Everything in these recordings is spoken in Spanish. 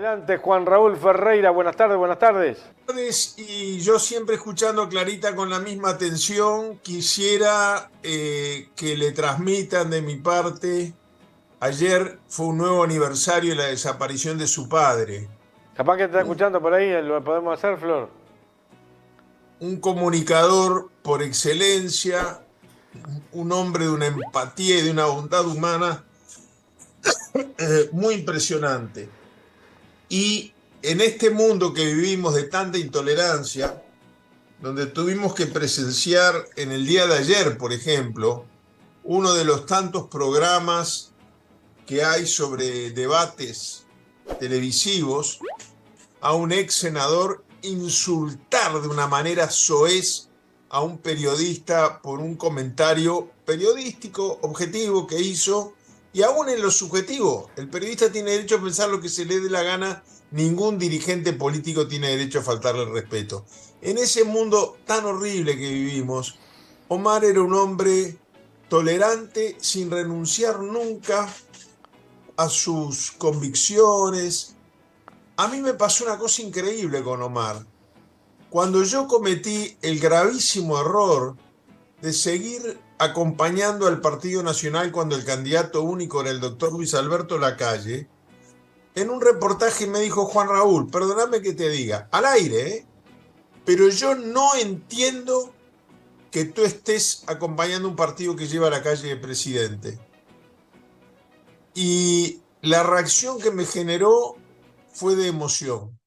Adelante, Juan Raúl Ferreira, buenas tardes, buenas tardes. Y yo siempre escuchando a Clarita con la misma atención, quisiera que le transmitan de mi parte, ayer fue un nuevo aniversario de la desaparición de su padre, Capaz que te está un, escuchando por ahí, lo podemos hacer, Flor. un comunicador por excelencia, un hombre de una empatía y de una bondad humana muy impresionante. Y en este mundo que vivimos de tanta intolerancia, donde tuvimos que presenciar en el día de ayer, por ejemplo, uno de los tantos programas que hay sobre debates televisivos, a un ex senador insultar de una manera soez a un periodista por un comentario periodístico objetivo que hizo, y aún en lo subjetivo, el periodista tiene derecho a pensar lo que se le dé la gana, ningún dirigente político tiene derecho a faltarle el respeto. En ese mundo tan horrible que vivimos, Omar era un hombre tolerante sin renunciar nunca a sus convicciones. A mí me pasó una cosa increíble con Omar. Cuando yo cometí el gravísimo error de seguir acompañando al Partido Nacional cuando el candidato único era el doctor Luis Alberto Lacalle, en un reportaje me dijo: Juan Raúl, perdóname que te diga, al aire, pero yo no entiendo que tú estés acompañando un partido que lleva a la calle de presidente. Y la reacción que me generó fue de emoción.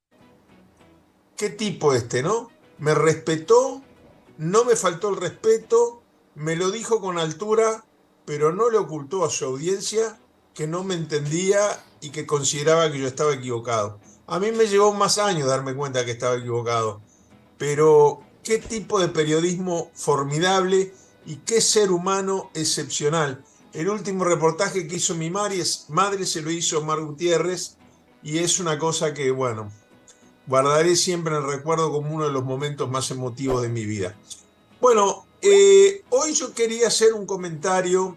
¿Qué tipo este, no? Me respetó, no me faltó el respeto, me lo dijo con altura, pero no le ocultó a su audiencia que no me entendía y que consideraba que yo estaba equivocado. A mí me llevó más años darme cuenta que estaba equivocado, pero qué tipo de periodismo formidable y qué ser humano excepcional. El último reportaje que hizo mi madre se lo hizo Mar Gutiérrez, y es una cosa que, bueno, guardaré siempre en el recuerdo como uno de los momentos más emotivos de mi vida. Bueno, hoy yo quería hacer un comentario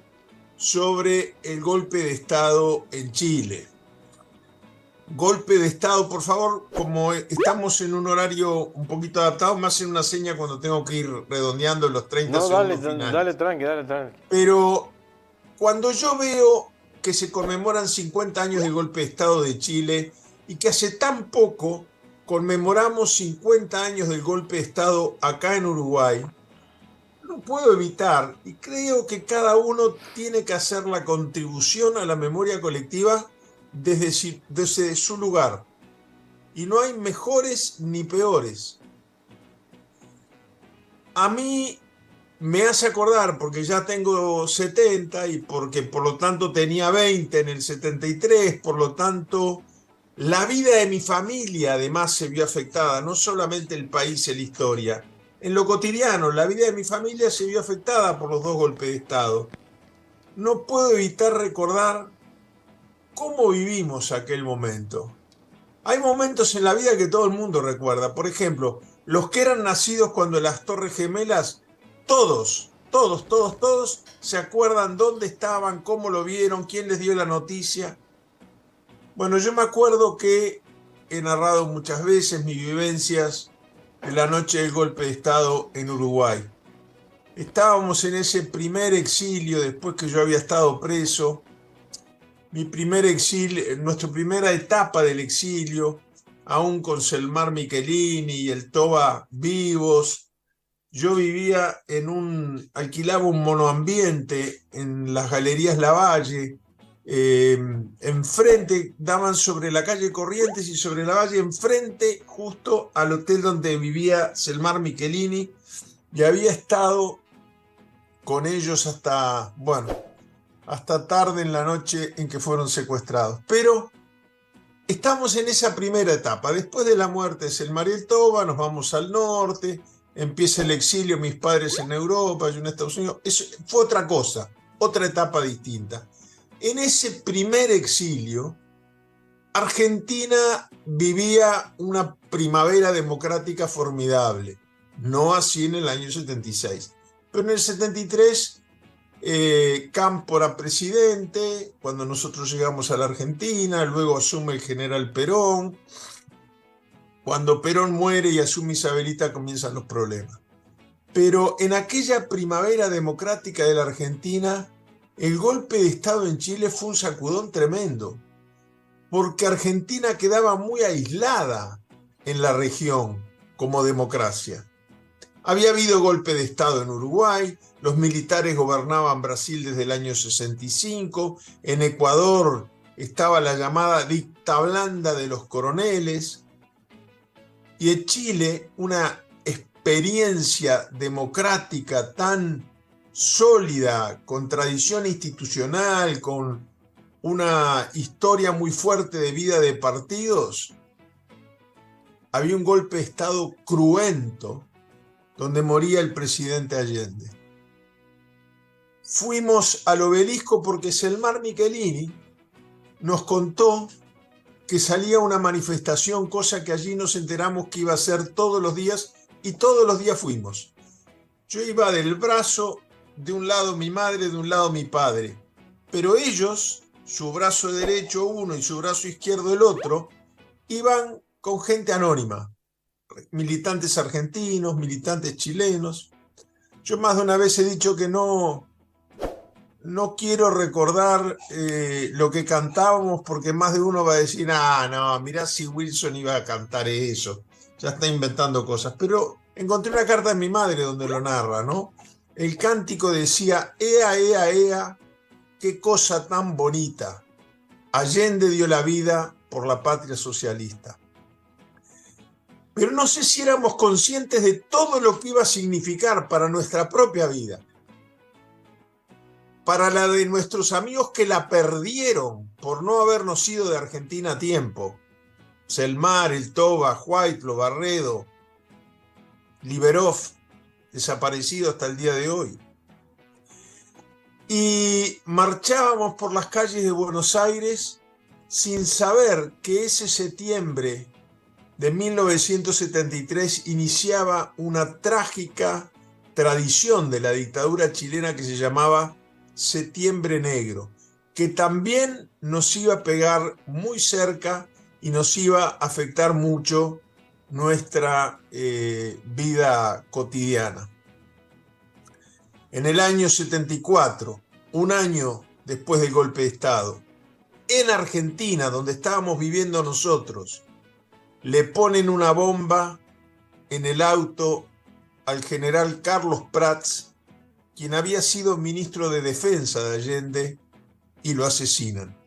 sobre el golpe de Estado en Chile. Golpe de Estado, por favor, como estamos en un horario un poquito adaptado, me hacen una seña cuando tengo que ir redondeando los 30 No, dale, segundos dale finales. tranqui, dale tranqui. Pero cuando yo veo que se conmemoran 50 años del golpe de Estado de Chile y que hace tan poco conmemoramos 50 años del golpe de Estado acá en Uruguay, no puedo evitar, y creo que cada uno tiene que hacer la contribución a la memoria colectiva desde su lugar. Y no hay mejores ni peores. A mí me hace acordar, porque ya tengo 70 y porque por lo tanto tenía 20 en el 73, por lo tanto la vida de mi familia además se vio afectada, no solamente el país y la historia. En lo cotidiano, la vida de mi familia se vio afectada por los dos golpes de Estado. No puedo evitar recordar cómo vivimos aquel momento. Hay momentos en la vida que todo el mundo recuerda. Por ejemplo, los que eran nacidos cuando las Torres Gemelas, todos se acuerdan dónde estaban, cómo lo vieron, quién les dio la noticia. Bueno, yo me acuerdo que he narrado muchas veces mis vivencias de la noche del golpe de Estado en Uruguay. Estábamos en ese primer exilio después que yo había estado preso, mi primer exilio, nuestra primera etapa del exilio, aún con Selmar Michelini y el Toba vivos. Yo vivía alquilaba un monoambiente en las Galerías Lavalle. Enfrente, daban sobre la calle Corrientes y sobre la Valle, enfrente, justo al hotel donde vivía Selmar Michelini, y había estado con ellos hasta, bueno, hasta tarde en la noche en que fueron secuestrados. Pero estamos en esa primera etapa. Después de la muerte de Selmar y el Toba, nos vamos al norte, empieza el exilio, mis padres en Europa, yo en Estados Unidos. Eso fue otra cosa, otra etapa distinta. En ese primer exilio, Argentina vivía una primavera democrática formidable. No así en el año 76. Pero en el 73 Cámpora presidente, cuando nosotros llegamos a la Argentina, luego asume el general Perón. Cuando Perón muere y asume Isabelita comienzan los problemas. Pero en aquella primavera democrática de la Argentina, el golpe de Estado en Chile fue un sacudón tremendo, porque Argentina quedaba muy aislada en la región como democracia. Había habido golpe de Estado en Uruguay, los militares gobernaban Brasil desde el año 65, en Ecuador estaba la llamada dicta blanda de los coroneles, y en Chile una experiencia democrática tan sólida, con tradición institucional, con una historia muy fuerte de vida de partidos, había un golpe de Estado cruento donde moría el presidente Allende. Fuimos al obelisco porque Selmar Michelini nos contó que salía una manifestación, cosa que allí nos enteramos que iba a ser todos los días, y todos los días fuimos. Yo iba del brazo, de un lado mi madre, de un lado mi padre, pero ellos, su brazo derecho uno y su brazo izquierdo el otro, iban con gente anónima, militantes argentinos, militantes chilenos. Yo más de una vez he dicho que no quiero recordar lo que cantábamos, porque más de uno va a decir, no, mirá si Wilson iba a cantar eso, ya está inventando cosas. Pero encontré una carta de mi madre donde lo narra, ¿no? El cántico decía, ea, ea, ea, qué cosa tan bonita. Allende dio la vida por la patria socialista. Pero no sé si éramos conscientes de todo lo que iba a significar para nuestra propia vida, para la de nuestros amigos que la perdieron por no habernos ido de Argentina a tiempo. Selmar, El Toba, Whitelo, Barredo, Liberov, desaparecido hasta el día de hoy. Y marchábamos por las calles de Buenos Aires sin saber que ese septiembre de 1973 iniciaba una trágica tradición de la dictadura chilena que se llamaba Septiembre Negro, que también nos iba a pegar muy cerca y nos iba a afectar mucho nuestra vida cotidiana. En el año 74, un año después del golpe de Estado, en Argentina, donde estábamos viviendo nosotros, le ponen una bomba en el auto al general Carlos Prats, quien había sido ministro de Defensa de Allende, y lo asesinan.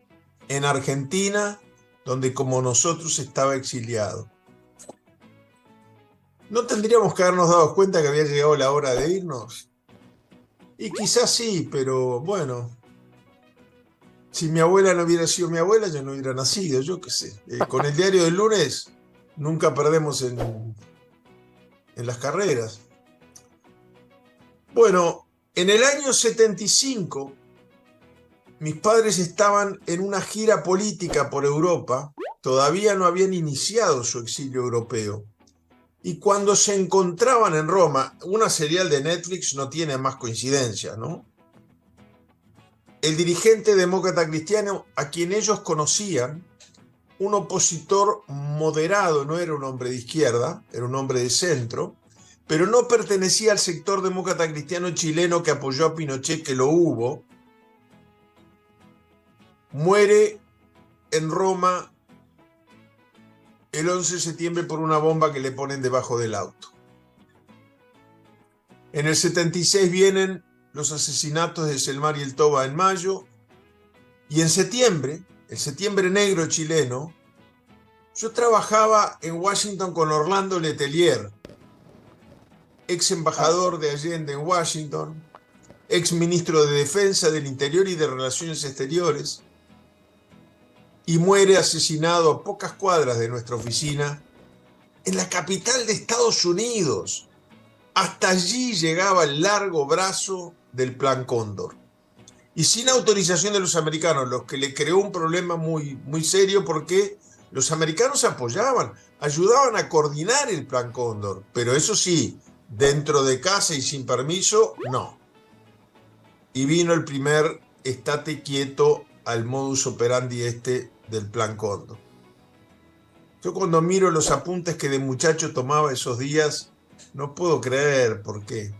En Argentina, donde como nosotros estaba exiliado. ¿No tendríamos que habernos dado cuenta que había llegado la hora de irnos? Y quizás sí, pero bueno, si mi abuela no hubiera sido mi abuela, yo no hubiera nacido, yo qué sé. Con el diario del lunes nunca perdemos en las carreras. Bueno, en el año 75, mis padres estaban en una gira política por Europa, todavía no habían iniciado su exilio europeo. Y cuando se encontraban en Roma, una serial de Netflix no tiene más coincidencia, ¿no? El dirigente demócrata cristiano, a quien ellos conocían, un opositor moderado, no era un hombre de izquierda, era un hombre de centro, pero no pertenecía al sector demócrata cristiano chileno que apoyó a Pinochet, que lo hubo, muere en Roma el 11 de septiembre por una bomba que le ponen debajo del auto. En el 76 vienen los asesinatos de Selmar y El Toba en mayo, y en septiembre, el septiembre negro chileno, yo trabajaba en Washington con Orlando Letelier, ex embajador de Allende en Washington, ex ministro de Defensa, del Interior y de Relaciones Exteriores, y muere asesinado a pocas cuadras de nuestra oficina, en la capital de Estados Unidos. Hasta allí llegaba el largo brazo del Plan Cóndor. Y sin autorización de los americanos, lo que le creó un problema muy, muy serio, porque los americanos apoyaban, ayudaban a coordinar el Plan Cóndor, pero eso sí, dentro de casa y sin permiso, no. y vino el primer estate quieto al modus operandi del Plan Cóndor. Yo cuando miro los apuntes que de muchacho tomaba esos días, no puedo creer por qué.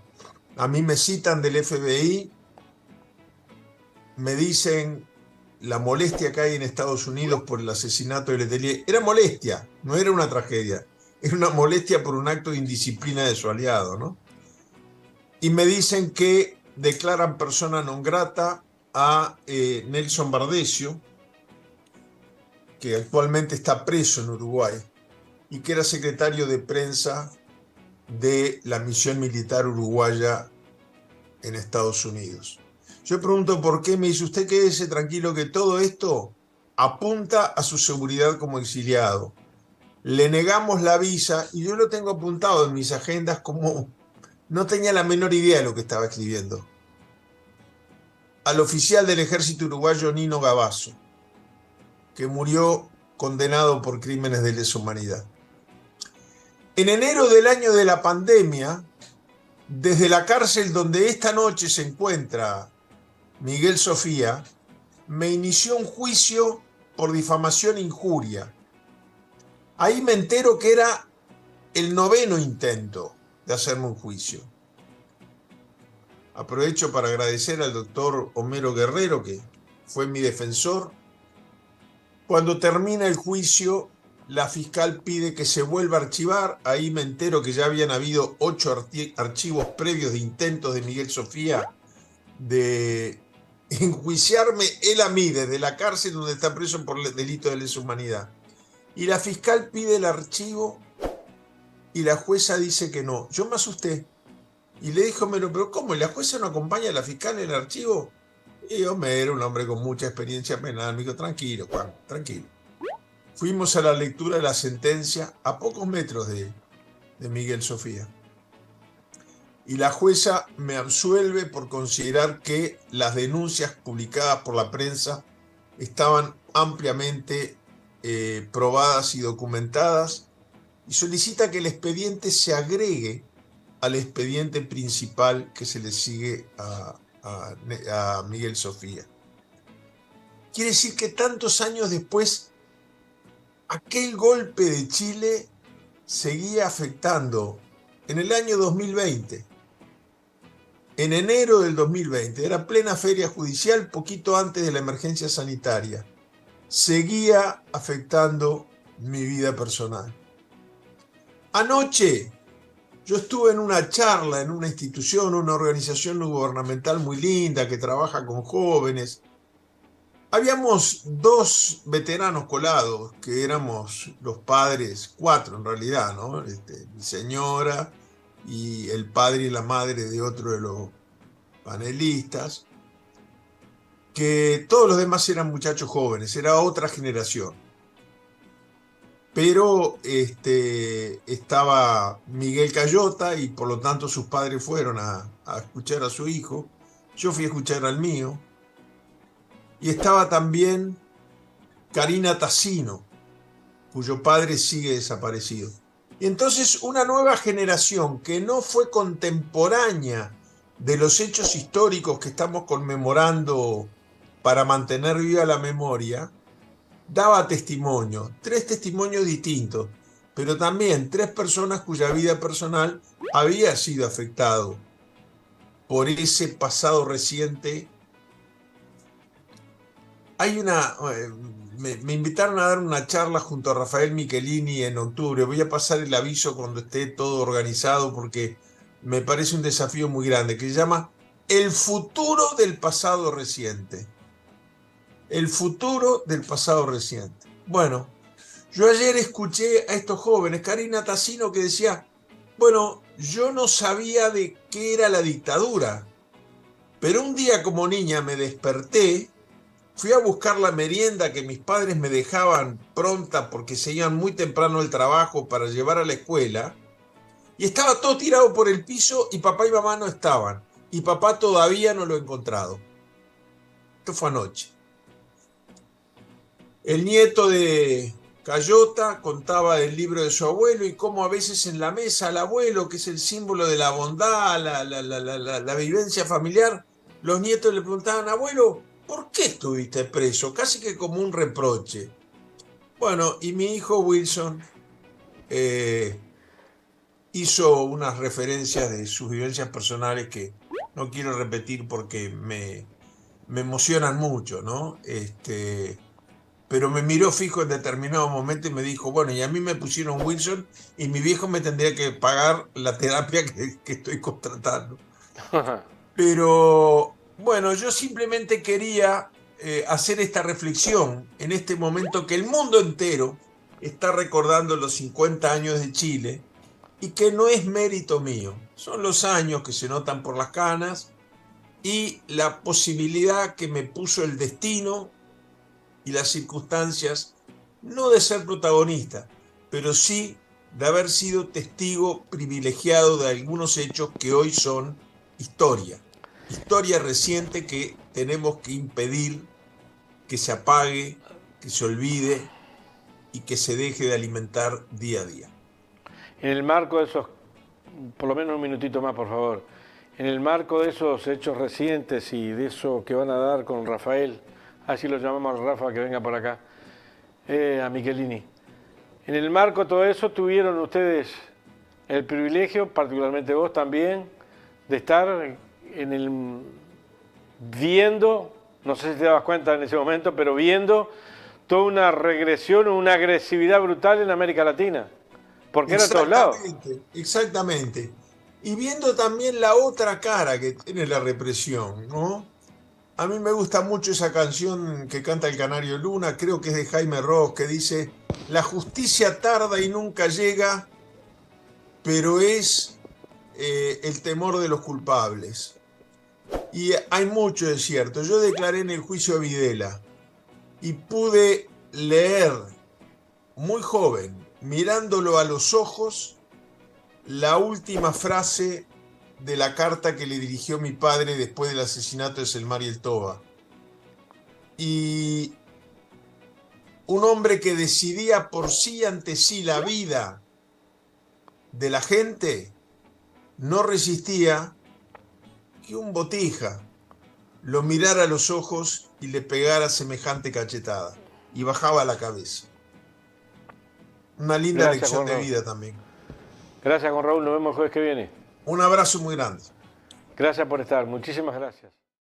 A mí me citan del FBI, me dicen la molestia que hay en Estados Unidos por el asesinato de Letelier. Era molestia, no era una tragedia. Era una molestia por un acto de indisciplina de su aliado, ¿no? Y me dicen que declaran persona non grata a Nelson Bardesio, que actualmente está preso en Uruguay y que era secretario de prensa de la misión militar uruguaya en Estados Unidos. Yo pregunto por qué, me dice usted, quédese tranquilo que todo esto apunta a su seguridad como exiliado. Le negamos la visa y yo lo tengo apuntado en mis agendas como no tenía la menor idea de lo que estaba escribiendo. Al oficial del ejército uruguayo Nino Gavazo, que murió condenado por crímenes de lesa humanidad. En enero del año de la pandemia, desde la cárcel donde esta noche se encuentra Miguel Sofía, me inició un juicio por difamación e injuria. Ahí me entero que era el 9º intento de hacerme un juicio. Aprovecho para agradecer al doctor Homero Guerrero, que fue mi defensor. Cuando termina el juicio, la fiscal pide que se vuelva a archivar. Ahí me entero que ya habían habido 8 archivos previos de intentos de Miguel Sofía de enjuiciarme él a mí desde la cárcel donde está preso por el delito de lesa humanidad. Y la fiscal pide el archivo y la jueza dice que no. Yo me asusté y le dije a Homero, pero ¿cómo? ¿La jueza no acompaña a la fiscal en el archivo? Y Homero, un hombre con mucha experiencia penal, me dijo, tranquilo, Juan, tranquilo. Fuimos a la lectura de la sentencia a pocos metros de Miguel Sofía. Y la jueza me absuelve por considerar que las denuncias publicadas por la prensa estaban ampliamente probadas y documentadas, y solicita que el expediente se agregue al expediente principal que se le sigue a Miguel Sofía. Quiere decir que tantos años después, aquel golpe de Chile seguía afectando. En el año 2020, en enero del 2020, era plena feria judicial, poquito antes de la emergencia sanitaria, seguía afectando mi vida personal. Anoche yo estuve en una charla en una institución, una organización no gubernamental muy linda que trabaja con jóvenes. Habíamos 2 veteranos colados, que éramos los padres, 4 en realidad, ¿no? Mi señora y el padre y la madre de otro de los panelistas, que todos los demás eran muchachos jóvenes, era otra generación. Pero estaba Miguel Cayota y por lo tanto sus padres fueron a escuchar a su hijo. Yo fui a escuchar al mío. Y estaba también Karina Tassino, cuyo padre sigue desaparecido. Y entonces una nueva generación que no fue contemporánea de los hechos históricos que estamos conmemorando para mantener viva la memoria, daba testimonio, 3 testimonios distintos, pero también 3 personas cuya vida personal había sido afectado por ese pasado reciente. Me invitaron a dar una charla junto a Rafael Michelini en octubre. Voy a pasar el aviso cuando esté todo organizado porque me parece un desafío muy grande, que se llama El futuro del pasado reciente. El futuro del pasado reciente. Bueno, yo ayer escuché a estos jóvenes, Karina Tassino, que decía, bueno, yo no sabía de qué era la dictadura, pero un día como niña me desperté, fui a buscar la merienda que mis padres me dejaban pronta porque se iban muy temprano al trabajo para llevar a la escuela, y estaba todo tirado por el piso y papá y mamá no estaban, y papá todavía no lo he encontrado. Esto fue anoche. El nieto de Cayota contaba del libro de su abuelo y cómo a veces en la mesa al abuelo, que es el símbolo de la bondad, la vivencia familiar, los nietos le preguntaban, abuelo, ¿por qué estuviste preso? Casi que como un reproche. Bueno, y mi hijo Wilson hizo unas referencias de sus vivencias personales que no quiero repetir porque me emocionan mucho, ¿no? Pero me miró fijo en determinado momento y me dijo, bueno, y a mí me pusieron Wilson y mi viejo me tendría que pagar la terapia que estoy contratando. Pero bueno, yo simplemente quería hacer esta reflexión en este momento que el mundo entero está recordando los 50 años de Chile y que no es mérito mío, son los años que se notan por las canas y la posibilidad que me puso el destino y las circunstancias, no de ser protagonista, pero sí de haber sido testigo privilegiado de algunos hechos que hoy son historia. Historia reciente que tenemos que impedir que se apague, que se olvide y que se deje de alimentar día a día. En el marco de esos, por lo menos un minutito más, por favor. En el marco de esos hechos recientes y de eso que van a dar con Rafael, así lo llamamos a Rafa que venga por acá, a Michelini. En el marco de todo eso tuvieron ustedes el privilegio, particularmente vos también, de estar viendo, no sé si te dabas cuenta en ese momento, pero viendo toda una regresión, una agresividad brutal en América Latina, porque era a todos lados. Exactamente. Y viendo también la otra cara que tiene la represión, ¿no? A mí me gusta mucho esa canción que canta el Canario Luna, creo que es de Jaime Ross, que dice, la justicia tarda y nunca llega, pero es el temor de los culpables. Y hay mucho de cierto. Yo declaré en el juicio a Videla y pude leer muy joven, mirándolo a los ojos, la última frase de la carta que le dirigió mi padre después del asesinato de Selmar y el Toba. Y un hombre que decidía por sí ante sí la vida de la gente, no resistía que un botija lo mirara a los ojos y le pegara semejante cachetada. Y bajaba la cabeza. Una linda Gracias, lección Juan de Raúl. vida también. Gracias, Juan Raúl. Nos vemos el jueves que viene. Un abrazo muy grande. Gracias por estar. Muchísimas gracias.